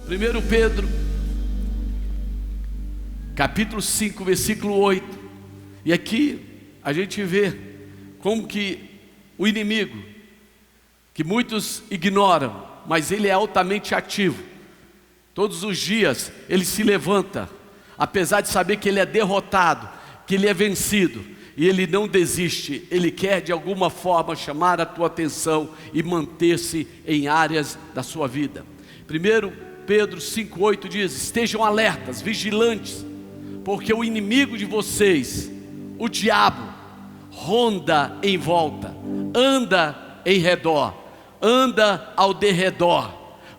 1 Pedro, capítulo 5, versículo 8. E aqui a gente vê como que o inimigo, que muitos ignoram, mas ele é altamente ativo. Todos os dias ele se levanta, apesar de saber que ele é derrotado, que ele é vencido, e ele não desiste. Ele quer de alguma forma chamar a tua atenção e manter-se em áreas da sua vida. 1 Pedro 5,8 diz: estejam alertas, vigilantes, porque o inimigo de vocês, o diabo, ronda em volta, anda em redor, anda ao derredor,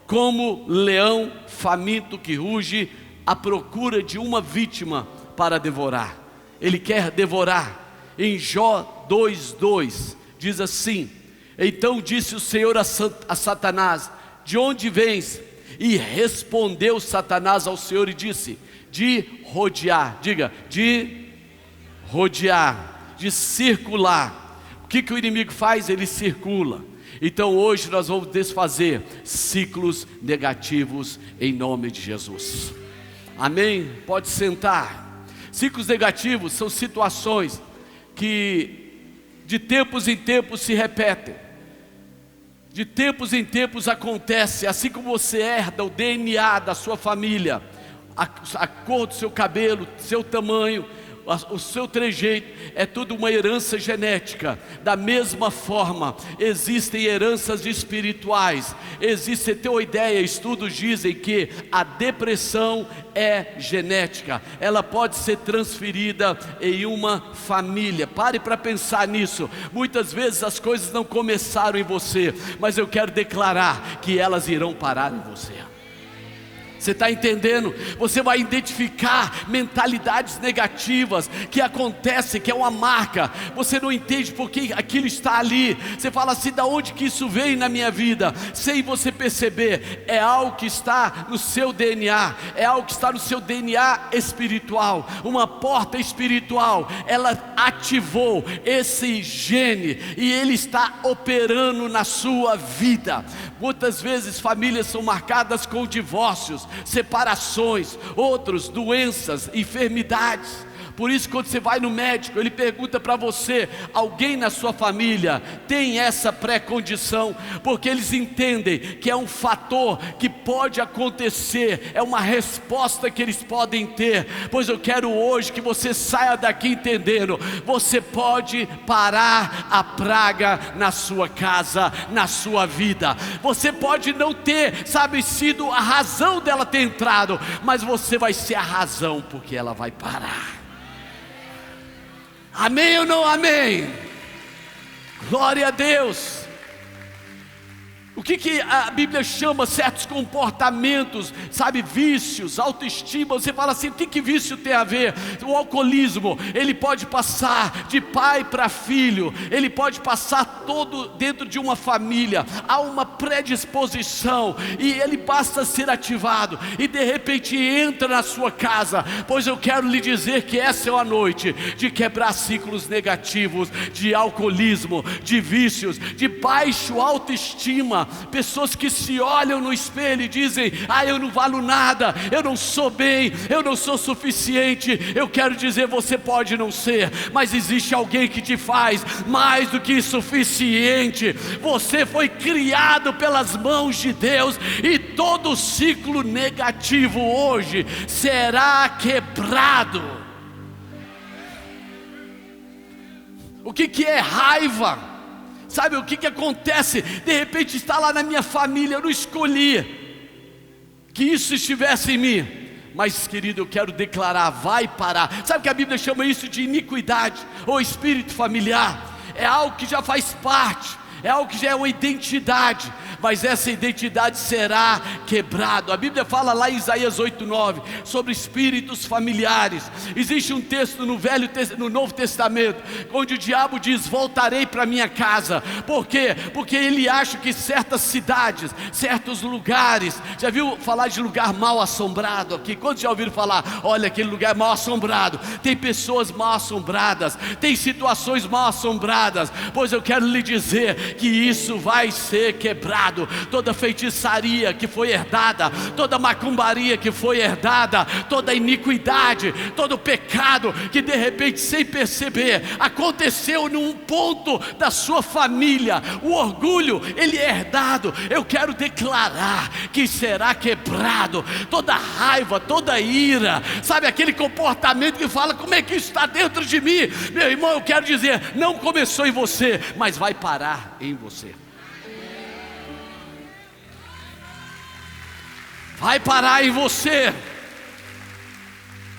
como leão faminto que ruge à procura de uma vítima para devorar. Ele quer devorar. Em Jó 2,2 diz assim: então disse o Senhor a Satanás: de onde vens? E respondeu Satanás ao Senhor e disse: de rodear. Diga, de rodear, de circular. O que o inimigo faz? Ele circula. Então hoje nós vamos desfazer ciclos negativos em nome de Jesus. Amém? Pode sentar. Ciclos negativos são situações que de tempos em tempos se repetem. De tempos em tempos acontece, assim como você herda o DNA da sua família, a cor do seu cabelo, seu tamanho, o seu trejeito, é tudo uma herança genética. Da mesma forma, existem heranças espirituais. Você tem uma ideia, estudos dizem que a depressão é genética, ela pode ser transferida em uma família. Pare para pensar nisso. Muitas vezes as coisas não começaram em você, mas eu quero declarar que elas irão parar em você. Você está entendendo? Você vai identificar mentalidades negativas que acontecem, que é uma marca. Você não entende porque aquilo está ali. Você fala assim: da onde que isso veio na minha vida? Sem você perceber, é algo que está no seu DNA, é algo que está no seu DNA espiritual. Uma porta espiritual, ela ativou esse gene e ele está operando na sua vida. Muitas vezes famílias são marcadas com divórcios, separações, outros doenças, enfermidades. Por isso, quando você vai no médico, ele pergunta para você: alguém na sua família tem essa pré-condição? Porque eles entendem que é um fator que pode acontecer, é uma resposta que eles podem ter. Pois eu quero hoje que você saia daqui entendendo: você pode parar a praga na sua casa, na sua vida. Você pode não ter, sido a razão dela ter entrado, mas você vai ser a razão, porque ela vai parar. Amém ou não amém? Glória a Deus. O que a Bíblia chama certos comportamentos, vícios, autoestima. Você fala assim: o que vício tem a ver? O alcoolismo, ele pode passar de pai para filho, ele pode passar todo dentro de uma família. Há uma predisposição e ele basta ser ativado e de repente entra na sua casa. Pois eu quero lhe dizer que essa é uma noite de quebrar ciclos negativos, de alcoolismo, de vícios, de baixo autoestima. Pessoas que se olham no espelho e dizem: eu não valo nada, eu não sou bem, eu não sou suficiente. Eu quero dizer: você pode não ser, mas existe alguém que te faz mais do que suficiente. Você foi criado pelas mãos de Deus, e todo ciclo negativo hoje será quebrado. O que é raiva? O que acontece? De repente está lá na minha família, eu não escolhi que isso estivesse em mim. Mas querido, eu quero declarar: vai parar. Sabe que a Bíblia chama isso de iniquidade, ou espírito familiar? É algo que já faz parte, é algo que já é uma identidade, mas essa identidade será quebrada. A Bíblia fala lá em Isaías 8,9 sobre espíritos familiares. Existe um texto no Novo Testamento onde o diabo diz: voltarei para minha casa. Por quê? Porque ele acha que certas cidades, certos lugares, já viu falar de lugar mal assombrado aqui? Quantos já ouviram falar: olha, aquele lugar mal assombrado? Tem pessoas mal assombradas, tem situações mal assombradas. Pois eu quero lhe dizer que isso vai ser quebrado. Toda feitiçaria que foi herdada, toda macumbaria que foi herdada, toda iniquidade, todo pecado que de repente, sem perceber, aconteceu num ponto da sua família. O orgulho, ele é herdado. Eu quero declarar que será quebrado. Toda raiva, toda ira, sabe, aquele comportamento que fala: como é que isso está dentro de mim? Meu irmão, eu quero dizer, não começou em você, mas vai parar em você. Vai parar em você.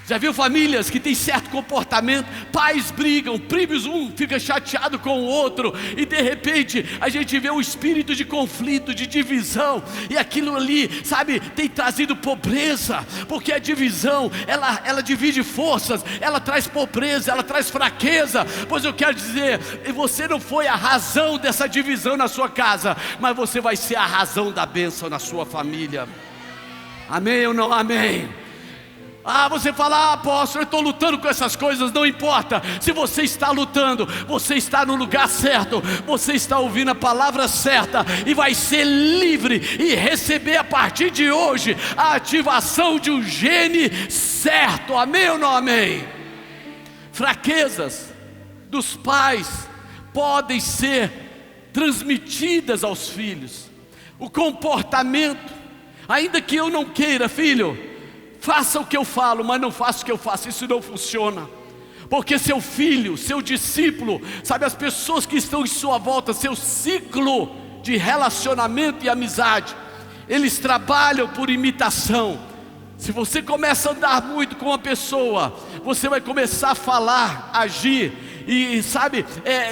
Já viu famílias que têm certo comportamento? Pais brigam, primos, um fica chateado com o outro, e de repente a gente vê um espírito de conflito, de divisão, e aquilo ali, sabe, tem trazido pobreza, porque a divisão, ela divide forças, ela traz pobreza, ela traz fraqueza. Pois eu quero dizer, você não foi a razão dessa divisão na sua casa, mas você vai ser a razão da bênção na sua família. Amém ou não amém? Você fala: apóstolo, eu estou lutando com essas coisas. Não importa, se você está lutando, você está no lugar certo, você está ouvindo a palavra certa, e vai ser livre e receber a partir de hoje a ativação de um gene certo. Amém ou não amém? Fraquezas dos pais podem ser transmitidas aos filhos. O comportamento, ainda que eu não queira, filho, faça o que eu falo, mas não faça o que eu faço, isso não funciona. Porque seu filho, seu discípulo, sabe, as pessoas que estão em sua volta, seu ciclo de relacionamento e amizade, eles trabalham por imitação. Se você começa a andar muito com uma pessoa, você vai começar a falar, agir, e sabe,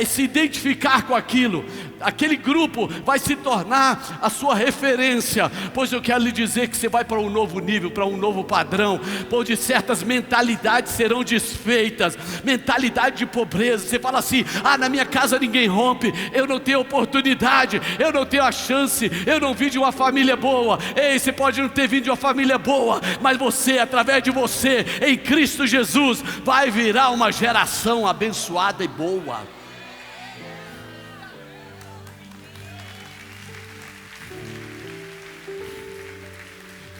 se identificar com aquilo. Aquele grupo vai se tornar a sua referência. Pois eu quero lhe dizer que você vai para um novo nível, para um novo padrão, onde certas mentalidades serão desfeitas. Mentalidade de pobreza. Você fala assim: na minha casa ninguém rompe, eu não tenho oportunidade, eu não tenho a chance, eu não vim de uma família boa. Ei, você pode não ter vindo de uma família boa, mas você, através de você, em Cristo Jesus, vai virar uma geração abençoada e boa.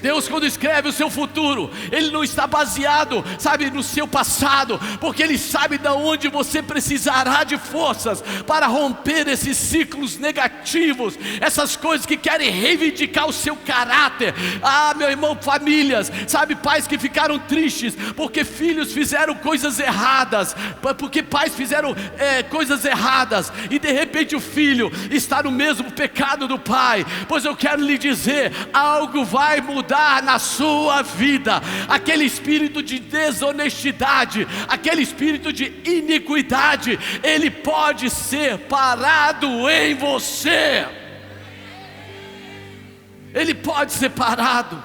Deus, quando escreve o seu futuro, Ele não está baseado, sabe, no seu passado, porque Ele sabe de onde você precisará de forças para romper esses ciclos negativos, essas coisas que querem reivindicar o seu caráter. Meu irmão, famílias, sabe, pais que ficaram tristes porque filhos fizeram coisas erradas, porque pais fizeram coisas erradas, e de repente o filho está no mesmo pecado do pai. Pois eu quero lhe dizer, algo vai mudar na sua vida. Aquele espírito de desonestidade, aquele espírito de iniquidade, ele pode ser parado em você. Ele pode ser parado,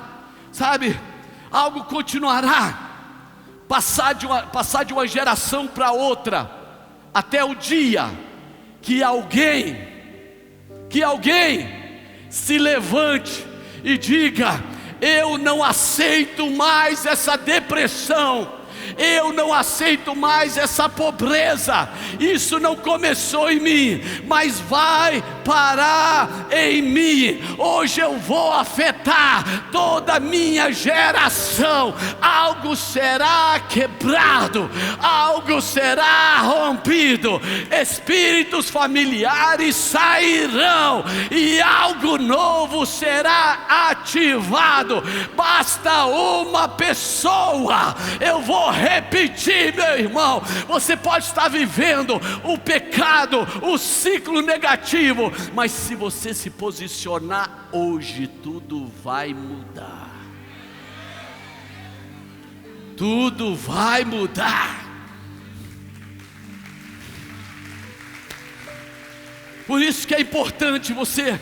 sabe? Algo continuará, passar de uma geração para outra, até o dia que alguém se levante e diga: eu não aceito mais essa depressão, eu não aceito mais essa pobreza. Isso não começou em mim, mas vai parar em mim. Hoje eu vou afetar toda a minha geração. Algo será quebrado, algo será rompido, espíritos familiares sairão e algo novo será ativado. Basta uma pessoa. Eu vou repetir, meu irmão. Você pode estar vivendo o pecado, o ciclo negativo, mas se você se posicionar hoje, tudo vai mudar. Tudo vai mudar. Por isso que é importante você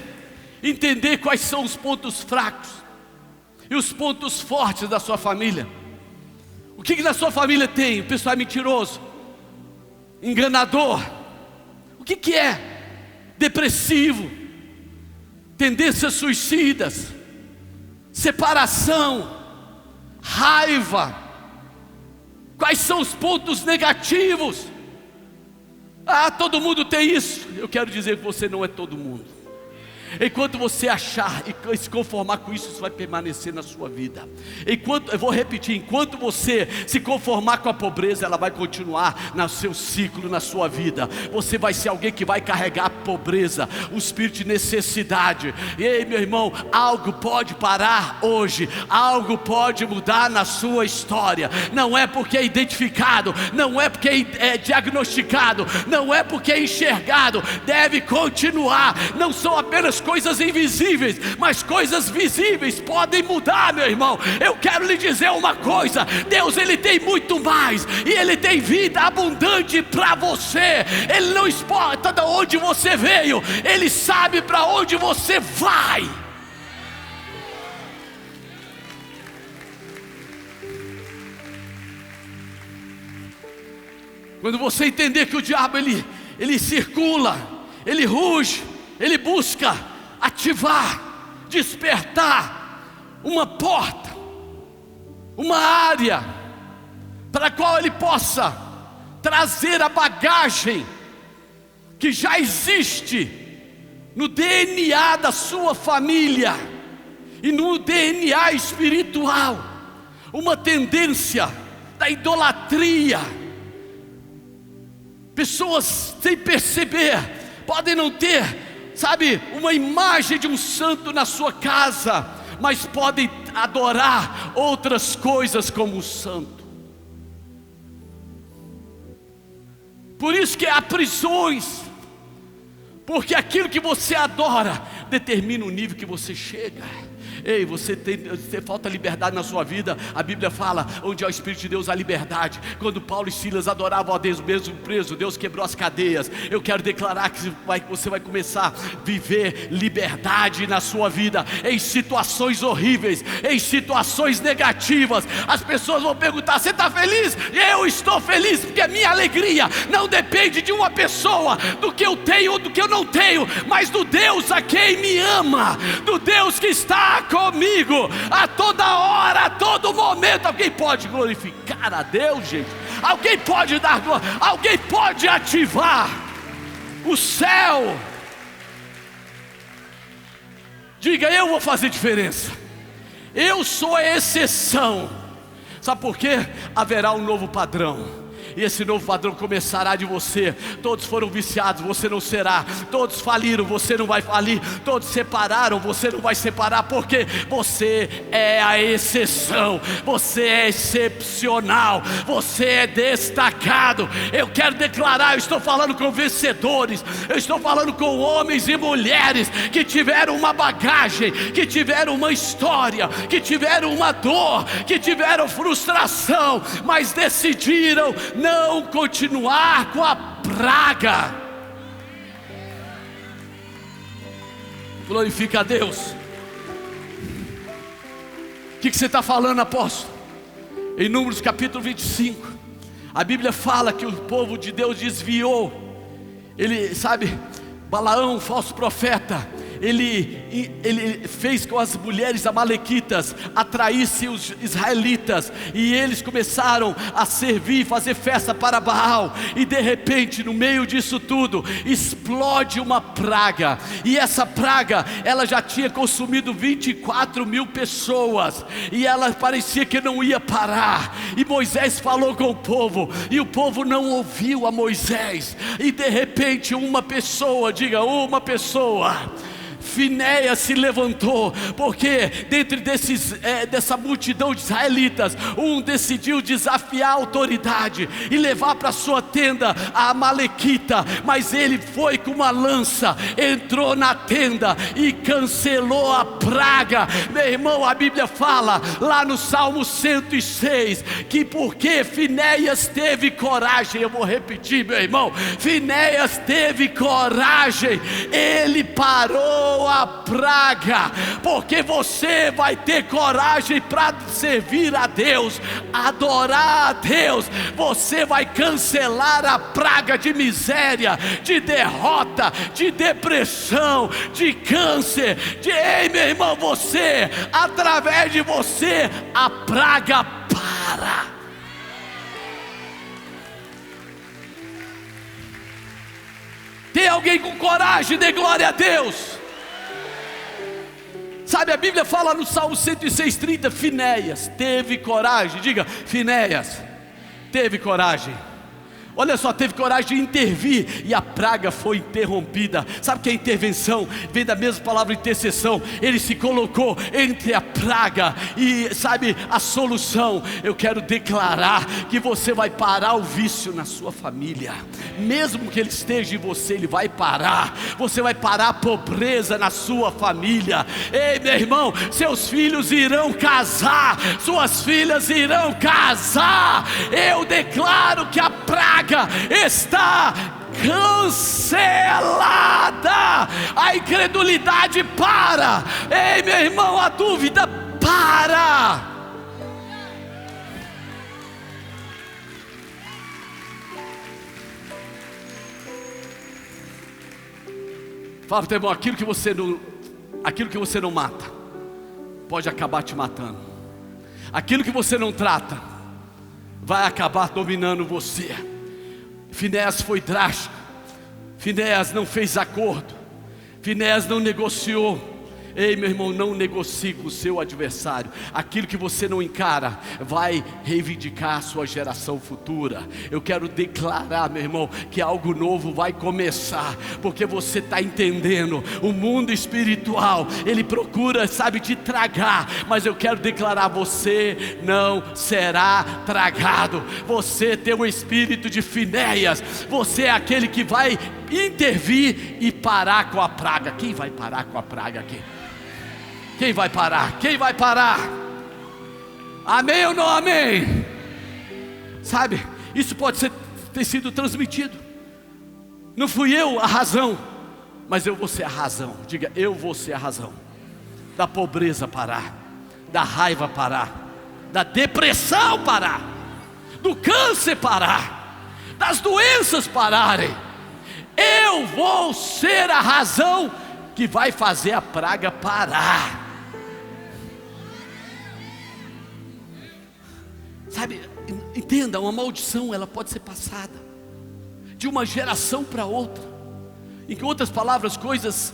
entender quais são os pontos fracos e os pontos fortes da sua família. O que na sua família tem? O pessoal é mentiroso, enganador. O que é? Depressivo, tendências suicidas, separação, raiva. Quais são os pontos negativos? Ah, todo mundo tem isso. Eu quero dizer que você não é todo mundo. Enquanto você achar e se conformar com isso, isso vai permanecer na sua vida. Eu vou repetir, enquanto você se conformar com a pobreza, ela vai continuar no seu ciclo, na sua vida. Você vai ser alguém que vai carregar a pobreza, o espírito de necessidade. E aí, meu irmão, algo pode parar hoje, algo pode mudar na sua história. Não é porque é identificado, não é porque é diagnosticado, não é porque é enxergado. Deve continuar. Não são apenas coisas invisíveis, mas coisas visíveis podem mudar, meu irmão. Eu quero lhe dizer uma coisa: Deus, Ele tem muito mais, e Ele tem vida abundante para você. Ele não importa de onde você veio, Ele sabe para onde você vai. Quando você entender que o diabo ele circula, ele ruge, ele busca ativar, despertar uma porta, uma área para a qual ele possa trazer a bagagem que já existe no DNA da sua família e no DNA espiritual, uma tendência da idolatria. Pessoas sem perceber podem não ter, sabe, uma imagem de um santo na sua casa, mas podem adorar outras coisas como o santo. Por isso que há prisões, porque aquilo que você adora determina o nível que você chega. Ei, você falta liberdade na sua vida. A Bíblia fala: onde há o Espírito de Deus há liberdade. Quando Paulo e Silas adoravam a Deus mesmo preso, Deus quebrou as cadeias. Eu quero declarar que você vai começar a viver liberdade na sua vida, em situações horríveis, em situações negativas. As pessoas vão perguntar: você está feliz? Eu estou feliz, porque a minha alegria não depende de uma pessoa, do que eu tenho ou do que eu não tenho, mas do Deus a quem me ama, do Deus que está comigo a toda hora, a todo momento. Alguém pode glorificar a Deus, gente? Alguém pode dar glória? Alguém pode ativar o céu? Diga: eu vou fazer diferença. Eu sou a exceção. Sabe por quê? Haverá um novo padrão. E esse novo padrão começará de você. Todos foram viciados, você não será. Todos faliram, você não vai falir. Todos separaram, você não vai separar. Porque você é a exceção. Você é excepcional. Você é destacado. Eu quero declarar: eu estou falando com vencedores. Eu estou falando com homens e mulheres que tiveram uma bagagem, que tiveram uma história, que tiveram uma dor, que tiveram frustração, mas decidiram não continuar com a praga. Glorifica a Deus. O que você está falando, apóstolo? Em Números capítulo 25, a Bíblia fala que o povo de Deus desviou. Ele, sabe, Balaão, falso profeta, ele fez com as mulheres amalequitas atraíssem os israelitas, e eles começaram a servir, fazer festa para Baal. E de repente, no meio disso tudo, explode uma praga. E essa praga, ela já tinha consumido 24 mil pessoas, e ela parecia que não ia parar. E Moisés falou com o povo, e o povo não ouviu a Moisés. E de repente uma pessoa, diga uma pessoa, Finéias se levantou, porque dentre dessa multidão de israelitas, um decidiu desafiar a autoridade e levar para sua tenda a amalequita. Mas ele foi com uma lança, entrou na tenda e cancelou a praga. Meu irmão, a Bíblia fala lá no Salmo 106 que porque Finéias teve coragem, eu vou repetir, meu irmão, Finéias teve coragem, ele parou a praga. Porque você vai ter coragem para servir a Deus, adorar a Deus. Você vai cancelar a praga de miséria, de derrota, de depressão, de câncer, ei, meu irmão, você, através de você, a praga para. Tem alguém com coragem? Dê glória a Deus. Sabe, a Bíblia fala no Salmo 106:30, Finéias teve coragem. Diga, Finéias teve coragem. Olha só, teve coragem de intervir e a praga foi interrompida. Sabe o que é intervenção? Vem da mesma palavra intercessão. Ele se colocou entre a praga e, sabe, a solução. Eu quero declarar que você vai parar o vício na sua família. Mesmo que ele esteja em você, ele vai parar. Você vai parar a pobreza na sua família. Ei, meu irmão, seus filhos irão casar, suas filhas irão casar. Eu declaro que a praga está cancelada. A incredulidade para. Ei, meu irmão, a dúvida para. Fala, teu irmão, aquilo que você não mata pode acabar te matando. Aquilo que você não trata vai acabar dominando você. Finéias foi drástico. Finéias não fez acordo. Finéias não negociou. Ei, meu irmão, não negocie com o seu adversário. Aquilo que você não encara vai reivindicar a sua geração futura. Eu quero declarar, meu irmão, que algo novo vai começar, porque você está entendendo. O mundo espiritual, ele procura, sabe, te tragar, mas eu quero declarar: você não será tragado. Você tem um espírito de Finéias. Você é aquele que vai intervir e parar com a praga. Quem vai parar com a praga aqui? Quem vai parar? Quem vai parar? Amém ou não amém? Sabe, isso pode ter sido transmitido. Não fui eu a razão, mas eu vou ser a razão. Diga, eu vou ser a razão da pobreza parar, da raiva parar, da depressão parar, do câncer parar, das doenças pararem. Eu vou ser a razão que vai fazer a praga parar. Sabe, entenda, uma maldição ela pode ser passada de uma geração para outra. Em outras palavras,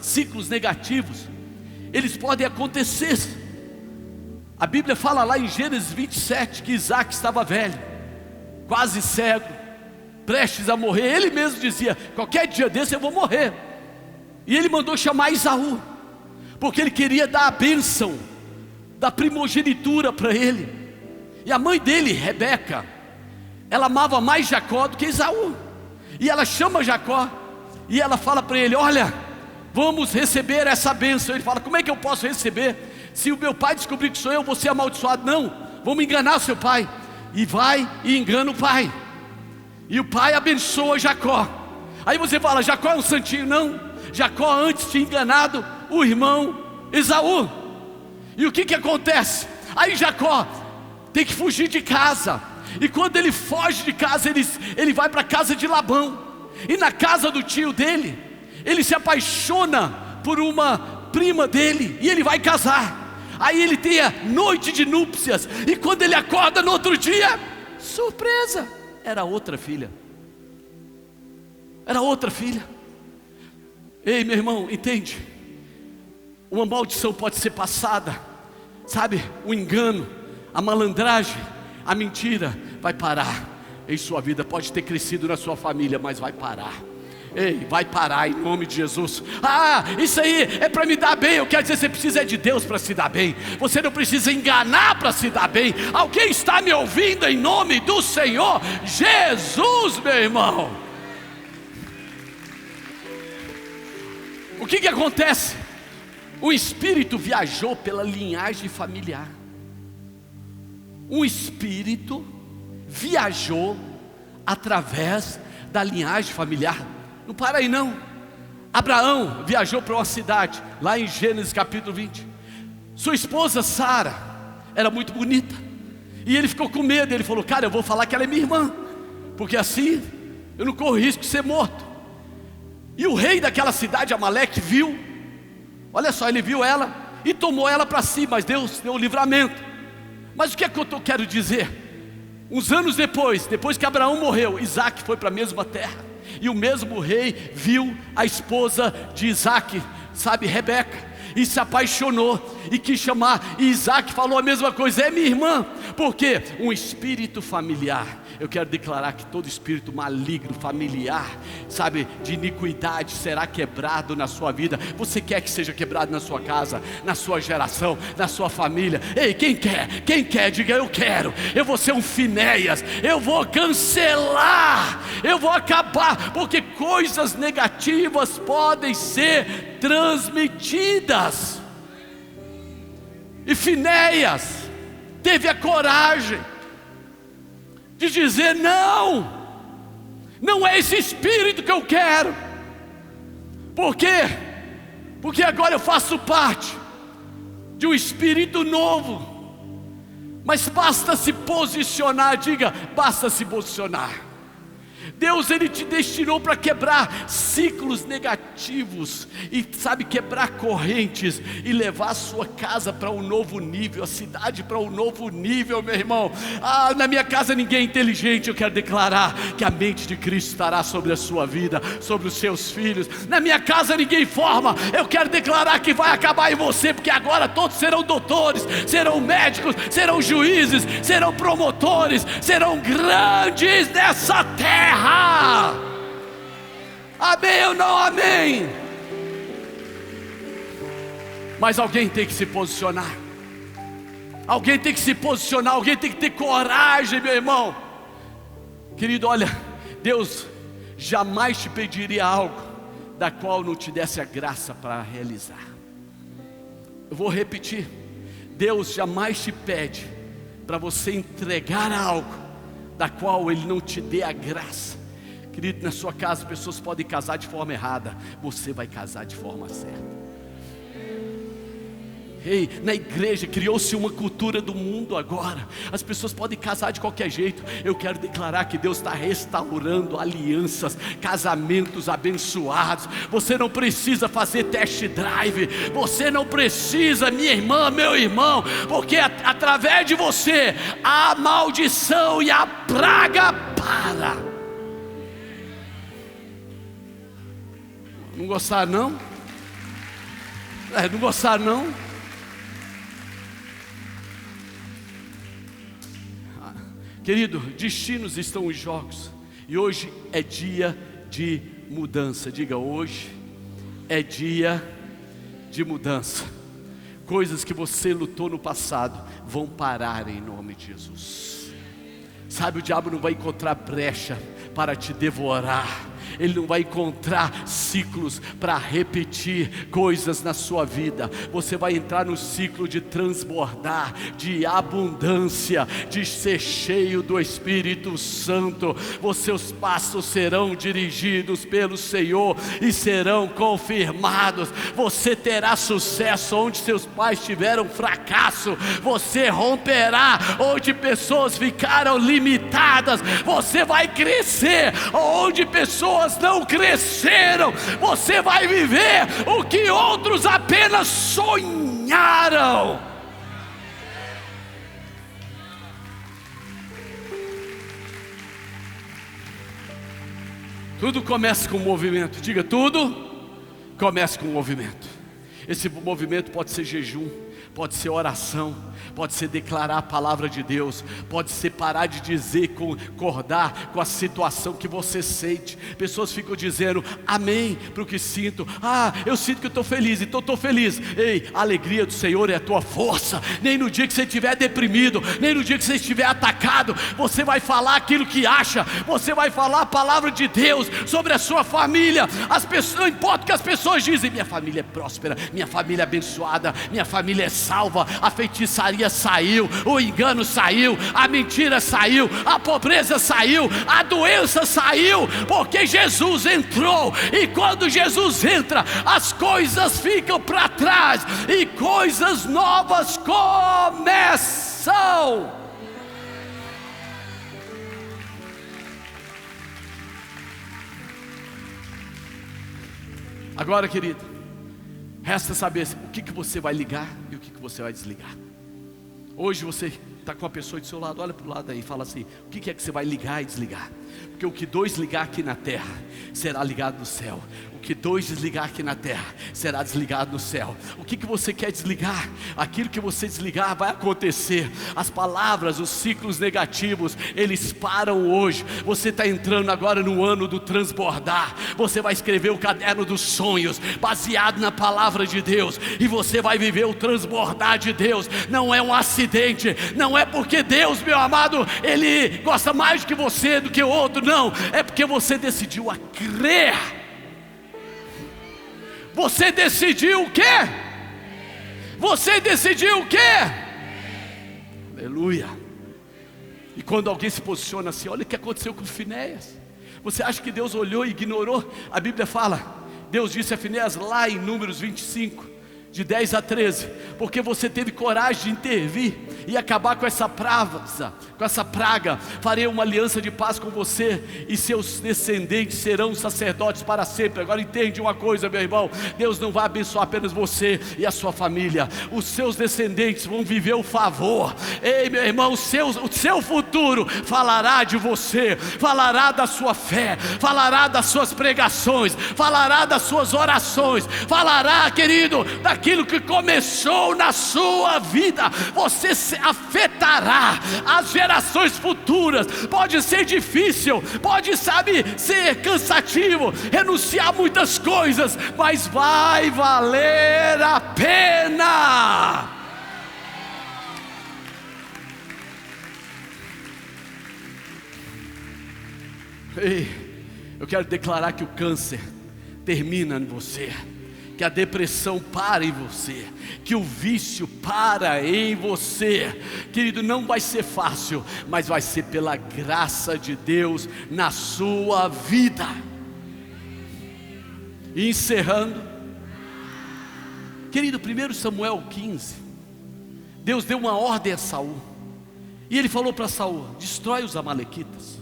ciclos negativos, eles podem acontecer. A Bíblia fala lá em Gênesis 27 que Isaac estava velho, quase cego, prestes a morrer. Ele mesmo dizia: qualquer dia desse eu vou morrer. E ele mandou chamar Esaú, porque ele queria dar a bênção da primogenitura para ele. E a mãe dele, Rebeca, ela amava mais Jacó do que Esaú. E ela chama Jacó e ela fala para ele: olha, vamos receber essa bênção. Ele fala: como é que eu posso receber? Se o meu pai descobrir que sou eu, vou ser amaldiçoado. Não, vamos enganar seu pai. E vai e engana o pai. E o pai abençoa Jacó. Aí você fala: Jacó é um santinho. Não, Jacó antes tinha enganado o irmão Esaú. E o que acontece? Aí Jacó tem que fugir de casa. E quando ele foge de casa, ele vai para a casa de Labão. E na casa do tio dele, ele se apaixona por uma prima dele, e ele vai casar. Aí ele tem a noite de núpcias. E quando ele acorda no outro dia, surpresa, era outra filha. Era outra filha. Ei, meu irmão, entende? Uma maldição pode ser passada. Sabe, o engano, a malandragem, a mentira vai parar em sua vida. Pode ter crescido na sua família, mas vai parar. Ei, vai parar em nome de Jesus. Ah, isso aí é para me dar bem. Eu quero dizer, você precisa de Deus para se dar bem. Você não precisa enganar para se dar bem. Alguém está me ouvindo em nome do Senhor Jesus, meu irmão? O que acontece? O espírito viajou pela linhagem familiar. Um espírito viajou através da linhagem familiar. Não para aí não. Abraão viajou para uma cidade, lá em Gênesis capítulo 20. Sua esposa Sara era muito bonita, e ele ficou com medo. Ele falou: cara, eu vou falar que ela é minha irmã, porque assim eu não corro risco de ser morto. E o rei daquela cidade, Amaleque, viu. Olha só, ele viu ela e tomou ela para si, mas Deus deu o livramento. Mas o que é que eu quero dizer? Uns anos depois que Abraão morreu, Isaac foi para a mesma terra. E o mesmo rei viu a esposa de Isaac, sabe, Rebeca, e se apaixonou e quis chamar. E Isaac falou a mesma coisa: é minha irmã. Por quê? Um espírito familiar. Eu quero declarar que todo espírito maligno, familiar, sabe, de iniquidade será quebrado na sua vida. Você quer que seja quebrado na sua casa, na sua geração, na sua família? Ei, quem quer? Quem quer? Diga: eu quero. Eu vou ser um Finéias. Eu vou cancelar. Eu vou acabar. Porque coisas negativas podem ser transmitidas. E Finéias teve a coragem de dizer: não, não é esse espírito que eu quero. Por quê? Porque agora eu faço parte de um espírito novo. Mas basta se posicionar. Diga: basta se posicionar. Deus, Ele te destinou para quebrar ciclos negativos e, sabe, quebrar correntes e levar a sua casa para um novo nível, a cidade para um novo nível, meu irmão. Na minha casa ninguém é inteligente. Eu quero declarar que a mente de Cristo estará sobre a sua vida, sobre os seus filhos. Na minha casa ninguém forma. Eu quero declarar que vai acabar em você, porque agora todos serão doutores, serão médicos, serão juízes, serão promotores, serão grandes nessa terra. Amém ou não amém? Mas alguém tem que se posicionar. Alguém tem que se posicionar. Alguém tem que ter coragem, meu irmão. Querido, olha, Deus jamais te pediria algo da qual não te desse a graça para realizar. Eu vou repetir: Deus jamais te pede para você entregar algo da qual Ele não te dê a graça. Querido, na sua casa pessoas podem casar de forma errada, você vai casar de forma certa. Ei, na igreja criou-se uma cultura do mundo agora. As pessoas podem casar de qualquer jeito. Eu quero declarar que Deus está restaurando alianças, casamentos abençoados. Você não precisa fazer test drive. Você não precisa, minha irmã, meu irmão, porque através de você a maldição e a praga para. Não gostaram não? Não gostaram não? Querido, destinos estão em jogos. E hoje é dia de mudança. Diga: hoje é dia de mudança. Coisas que você lutou no passado vão parar em nome de Jesus. Sabe, o diabo não vai encontrar brecha para te devorar. Ele não vai encontrar ciclos para repetir coisas na sua vida. Você vai entrar no ciclo de transbordar, de abundância, de ser cheio do Espírito Santo. Seus passos serão dirigidos pelo Senhor e serão confirmados. Você terá sucesso onde seus pais tiveram fracasso. Você romperá onde pessoas ficaram limitadas. Você vai crescer onde pessoas não cresceram. Você vai viver o que outros apenas sonharam. Tudo começa com movimento. Diga: tudo começa com movimento. Esse movimento pode ser jejum, pode ser oração, pode ser declarar a palavra de Deus, pode ser parar de dizer, concordar com a situação que você sente. Pessoas ficam dizendo amém para o que sinto. Eu sinto que eu estou feliz, então estou feliz. Ei, a alegria do Senhor é a tua força. Nem no dia que você estiver deprimido, nem no dia que você estiver atacado, você vai falar aquilo que acha. Você vai falar a palavra de Deus sobre a sua família. Não importa o que as pessoas dizem: minha família é próspera, minha família é abençoada, minha família é salva. A feitiçaria saiu, o engano saiu, a mentira saiu, a pobreza saiu, a doença saiu, porque Jesus entrou. E quando Jesus entra, as coisas ficam para trás e coisas novas começam. Agora, querido, resta saber o que você vai ligar e o que você vai desligar. Hoje você está com a pessoa do seu lado, olha para o lado aí e fala assim: o que é que você vai ligar e desligar? porque o que dois ligar aqui na terra, será ligado no céu. O que dois desligar aqui na terra, será desligado no céu. O que você quer desligar? Aquilo que você desligar vai acontecer. As palavras, os ciclos negativos, eles param hoje. Você está entrando agora no ano do transbordar. Você vai escrever o caderno dos sonhos, baseado na palavra de Deus, e você vai viver o transbordar de Deus. Não é um acidente, não é porque Deus, meu amado, Ele gosta mais que você do que o outro, não. É porque você decidiu a crer. Você decidiu o quê? Você decidiu o quê? Aleluia. E quando alguém se posiciona assim, olha o que aconteceu com Finéias. Você acha que Deus olhou e ignorou? A Bíblia fala, Deus disse a Finéias lá em Números 25, de 10 a 13, porque você teve coragem de intervir e acabar com essa praga, farei uma aliança de paz com você, e seus descendentes serão sacerdotes para sempre. Agora entende uma coisa, meu irmão, Deus não vai abençoar apenas você e a sua família, os seus descendentes vão viver o favor. Ei, meu irmão, o seu futuro falará de você, falará da sua fé, falará das suas pregações, falará das suas orações, falará, querido, daquilo que começou na sua vida. Você se afetará as gerações futuras. Pode ser difícil, pode, ser cansativo, renunciar a muitas coisas, mas vai valer a pena. Ei, eu quero declarar que o câncer termina em você, que a depressão para em você, que o vício para em você. Querido, não vai ser fácil, mas vai ser pela graça de Deus na sua vida. E encerrando, querido, 1 Samuel 15, Deus deu uma ordem a Saul, e ele falou para Saul: destrói os amalequitas.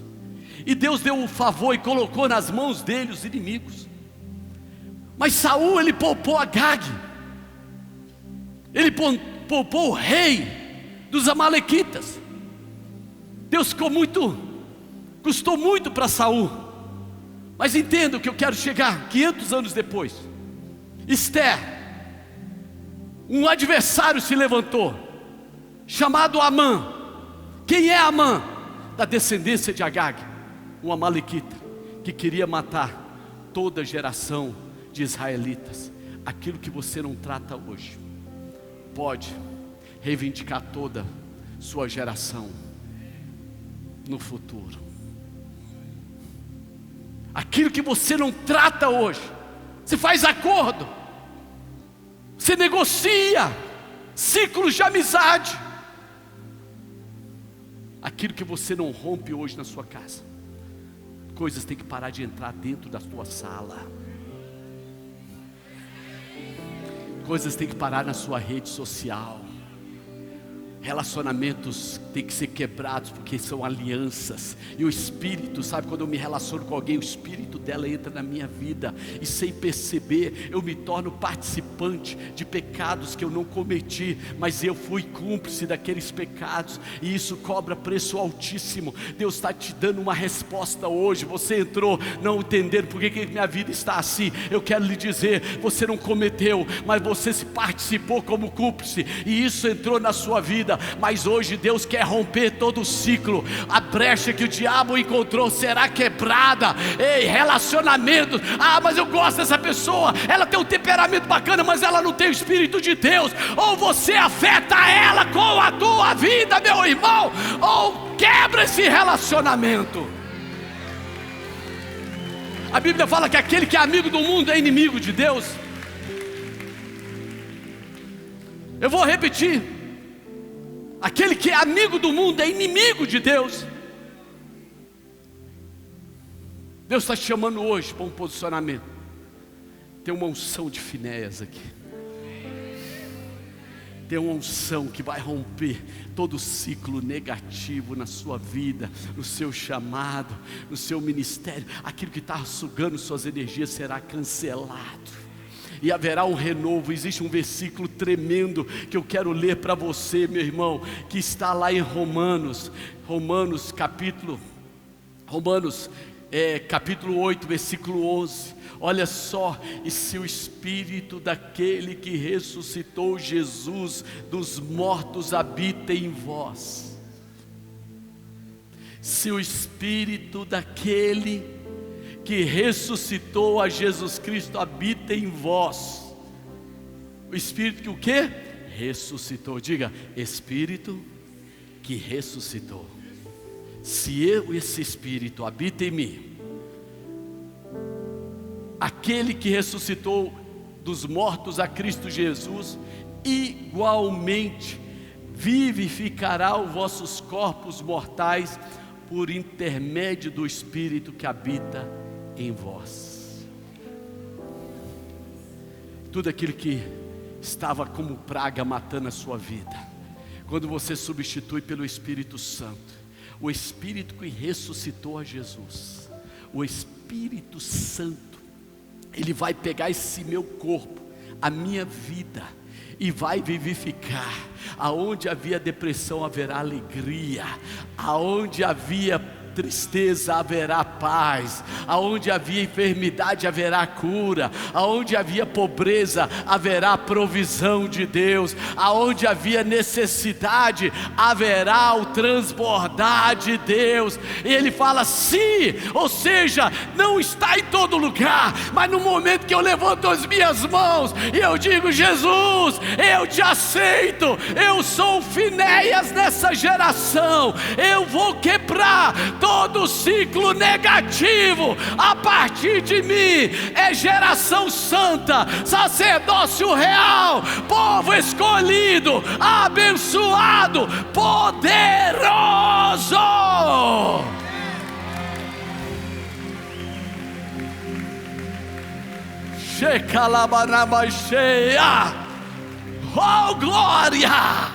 E Deus deu um favor e colocou nas mãos dele os inimigos. Mas Saul, ele poupou Agag, ele poupou o rei dos amalequitas. Deus custou muito para Saul. Mas entenda o que eu quero chegar. 500 anos depois, Esther, um adversário se levantou, chamado Amã. Quem é Amã? Da descendência de Agag, um amalequita, que queria matar toda a geração de israelitas. Aquilo que você não trata hoje, pode reivindicar toda sua geração no futuro. Aquilo que você não trata hoje, você faz acordo, você negocia ciclos de amizade. Aquilo que você não rompe hoje na sua casa, coisas têm que parar de entrar dentro da sua sala. Coisas têm que parar na sua rede social. Relacionamentos têm que ser quebrados, porque são alianças. E o Espírito, sabe, quando eu me relaciono com alguém, o Espírito dela entra na minha vida, e sem perceber, eu me torno participante de pecados que eu não cometi, mas eu fui cúmplice daqueles pecados, e isso cobra preço altíssimo. Deus está te dando uma resposta hoje. Você entrou não entendendo por que minha vida está assim. Eu quero lhe dizer, você não cometeu, mas você se participou como cúmplice, e isso entrou na sua vida. Mas hoje Deus quer romper todo o ciclo. A brecha que o diabo encontrou será quebrada. Ei, relacionamentos, mas eu gosto dessa pessoa, ela tem um temperamento bacana, mas ela não tem o Espírito de Deus. Ou você afeta ela com a tua vida, meu irmão, ou quebra esse relacionamento. A Bíblia fala que aquele que é amigo do mundo é inimigo de Deus. Eu vou repetir: aquele que é amigo do mundo é inimigo de Deus. Deus está te chamando hoje para um posicionamento. Tem uma unção de Finéias aqui. Tem uma unção que vai romper todo ciclo negativo na sua vida, no seu chamado, no seu ministério. Aquilo que está sugando suas energias será cancelado, e haverá um renovo. Existe um versículo tremendo que eu quero ler para você, meu irmão, que está lá em Romanos capítulo Romanos capítulo 8, versículo 11. Olha só: e se o Espírito daquele que ressuscitou Jesus dos mortos habita em vós, se o Espírito daquele que ressuscitou a Jesus Cristo habita em vós, o Espírito que o quê? Ressuscitou. Diga: Espírito que ressuscitou. Se esse Espírito habita em mim, aquele que ressuscitou dos mortos a Cristo Jesus, igualmente vivificará os vossos corpos mortais por intermédio do Espírito que habita em vós. Tudo aquilo que estava como praga matando a sua vida, quando você substitui pelo Espírito Santo, o Espírito que ressuscitou a Jesus, o Espírito Santo, ele vai pegar esse meu corpo, a minha vida, e vai vivificar. Aonde havia depressão haverá alegria, aonde havia tristeza haverá paz, aonde havia enfermidade haverá cura, aonde havia pobreza haverá provisão de Deus, aonde havia necessidade haverá o transbordar de Deus. E ele fala sim, ou seja, não está em todo lugar, mas no momento que eu levanto as minhas mãos e eu digo: Jesus, eu te aceito, eu sou o Finéias nessa geração, eu vou quebrar todo ciclo negativo. A partir de mim é geração santa, sacerdócio real, povo escolhido, abençoado, poderoso. Shekalabarabasheia. Oh glória!